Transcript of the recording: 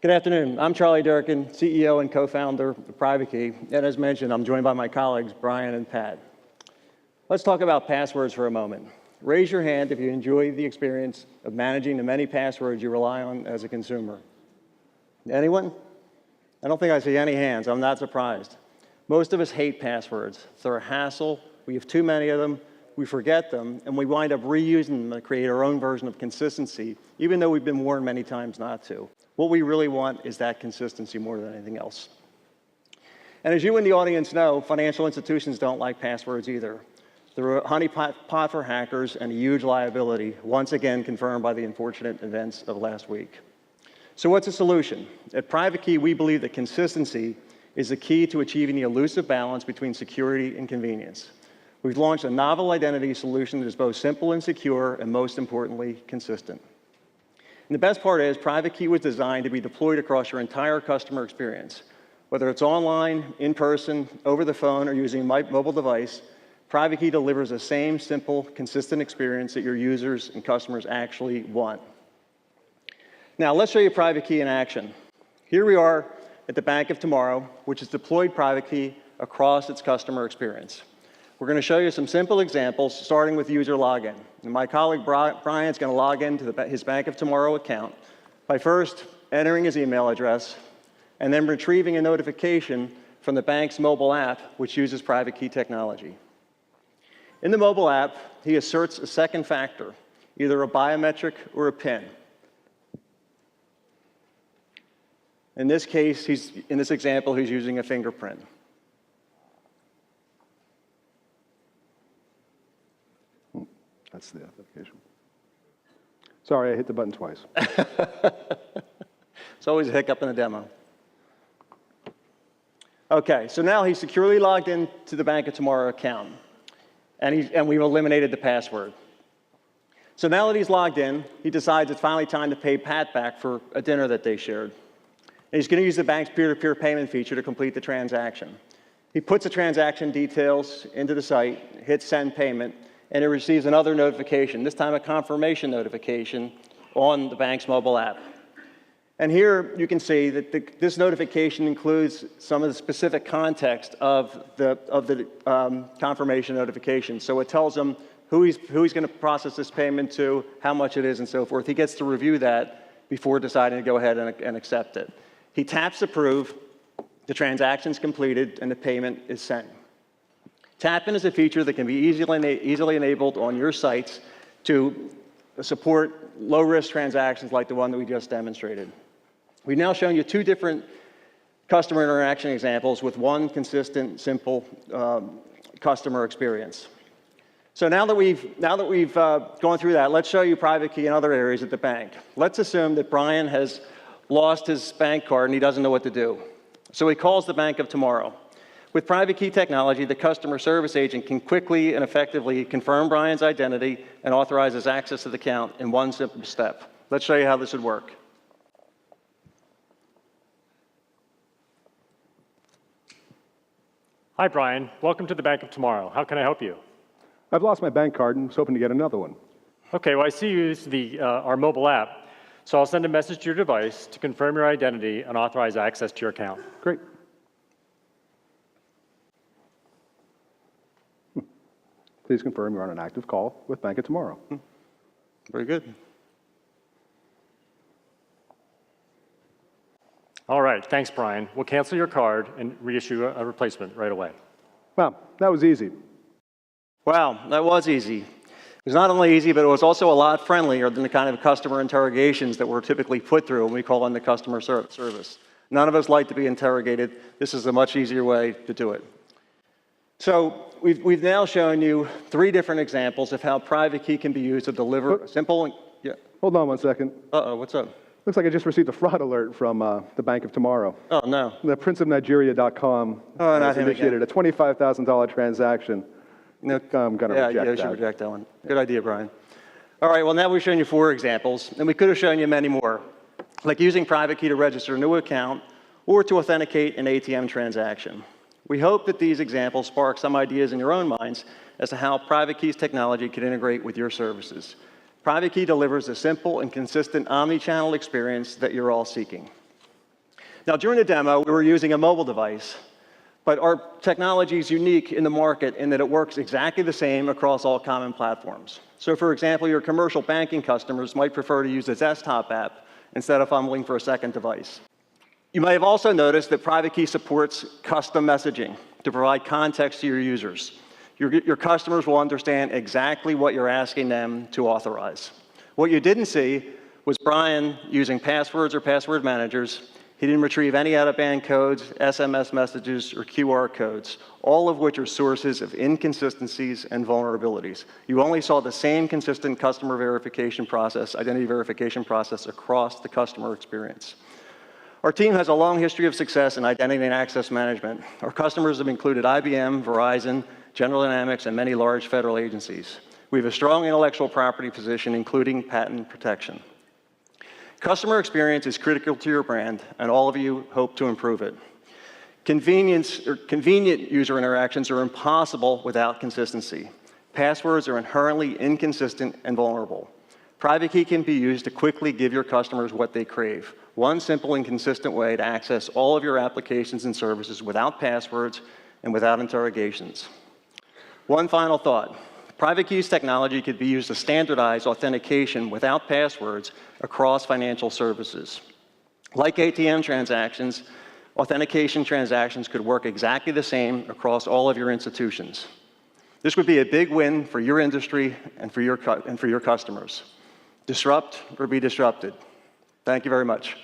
Good afternoon. I'm Charlie Durkin, CEO and co-founder of PrivateKey. And as mentioned, I'm joined by my colleagues, Brian and Pat. Let's talk about passwords for a moment. Raise your hand if you enjoy the experience of managing the many passwords you rely on as a consumer. Anyone? I don't think I see any hands. I'm not surprised. Most of us hate passwords. They're a hassle. We have too many of them. We forget them, and we wind up reusing them to create our own version of consistency, even though we've been warned many times not to. What we really want is that consistency more than anything else. And as you in the audience know, financial institutions don't like passwords either. They're a honeypot for hackers and a huge liability, once again confirmed by the unfortunate events of last week. So what's the solution? At PrivateKey, we believe that consistency is the key to achieving the elusive balance between security and convenience. We've launched a novel identity solution that is both simple and secure, and most importantly, consistent. And the best part is, PrivateKey was designed to be deployed across your entire customer experience. Whether it's online, in person, over the phone, or using a mobile device, PrivateKey delivers the same simple, consistent experience that your users and customers actually want. Now, let's show you PrivateKey in action. Here we are at the Bank of Tomorrow, which has deployed PrivateKey across its customer experience. We're going to show you some simple examples, starting with user login. And my colleague Brian is going to log into his Bank of Tomorrow account by first entering his email address and then retrieving a notification from the bank's mobile app, which uses PrivateKey technology. In the mobile app, he asserts a second factor, either a biometric or a PIN. In this case, in this example, he's using a fingerprint. That's the application. Sorry, I hit the button twice. It's always a hiccup in a demo. Okay, so now he's securely logged into the Bank of Tomorrow account, and we've eliminated the password. So now that he's logged in, he decides it's finally time to pay Pat back for a dinner that they shared. And he's going to use the bank's peer-to-peer payment feature to complete the transaction. He puts the transaction details into the site, hits send payment, and he receives another notification, this time a confirmation notification on the bank's mobile app. And here you can see that this notification includes some of the specific context of the confirmation notification. So it tells him who he's going to process this payment to, how much it is, and so forth. He gets to review that before deciding to go ahead and accept it. He taps approve, the transaction's completed, and the payment is sent. Tap-in is a feature that can be easily enabled on your sites to support low-risk transactions like the one that we just demonstrated. We've now shown you two different customer interaction examples with one consistent, simple customer experience. So now that we've gone through that, let's show you PrivateKey in other areas at the bank. Let's assume that Brian has lost his bank card and he doesn't know what to do. So he calls the Bank of Tomorrow. With PrivateKey technology, the customer service agent can quickly and effectively confirm Brian's identity and authorize his access to the account in one simple step. Let's show you how this would work. Hi, Brian. Welcome to the Bank of Tomorrow. How can I help you? I've lost my bank card and was hoping to get another one. Okay, well, I see you use our mobile app, so I'll send a message to your device to confirm your identity and authorize access to your account. Great. Please confirm you're on an active call with Bank of Tomorrow. Very good. All right, thanks, Brian. We'll cancel your card and reissue a replacement right away. Wow, that was easy. Wow, that was easy. It was not only easy, but it was also a lot friendlier than the kind of customer interrogations that we're typically put through when we call in the customer service. None of us like to be interrogated. This is a much easier way to do it. So we've now shown you three different examples of how PrivateKey can be used to deliver a simple... Yeah. Hold on one second. Uh-oh, what's up? Looks like I just received a fraud alert from the Bank of Tomorrow. Oh, no. The princeofnigeria.com has initiated a $25,000 transaction. No, I'm going to reject that. Yeah, you should reject that one. Good idea, Brian. All right, well, now we've shown you 4 examples, and we could have shown you many more, like using PrivateKey to register a new account or to authenticate an ATM transaction. We hope that these examples spark some ideas in your own minds as to how PrivateKey's technology can integrate with your services. PrivateKey delivers a simple and consistent omni-channel experience that you're all seeking. Now, during the demo, we were using a mobile device, but our technology is unique in the market in that it works exactly the same across all common platforms. So, for example, your commercial banking customers might prefer to use a desktop app instead of fumbling for a second device. You may have also noticed that PrivateKey supports custom messaging to provide context to your users. Your customers will understand exactly what you're asking them to authorize. What you didn't see was Brian using passwords or password managers. He didn't retrieve any out-of-band codes, SMS messages, or QR codes, all of which are sources of inconsistencies and vulnerabilities. You only saw the same consistent customer verification process, identity verification process across the customer experience. Our team has a long history of success in identity and access management. Our customers have included IBM, Verizon, General Dynamics, and many large federal agencies. We have a strong intellectual property position, including patent protection. Customer experience is critical to your brand, and all of you hope to improve it. Convenient user interactions are impossible without consistency. Passwords are inherently inconsistent and vulnerable. PrivateKey can be used to quickly give your customers what they crave. One simple and consistent way to access all of your applications and services without passwords and without interrogations. One final thought. PrivateKey's technology could be used to standardize authentication without passwords across financial services. Like ATM transactions, authentication transactions could work exactly the same across all of your institutions. This would be a big win for your industry and for your customers. Disrupt or be disrupted. Thank you very much.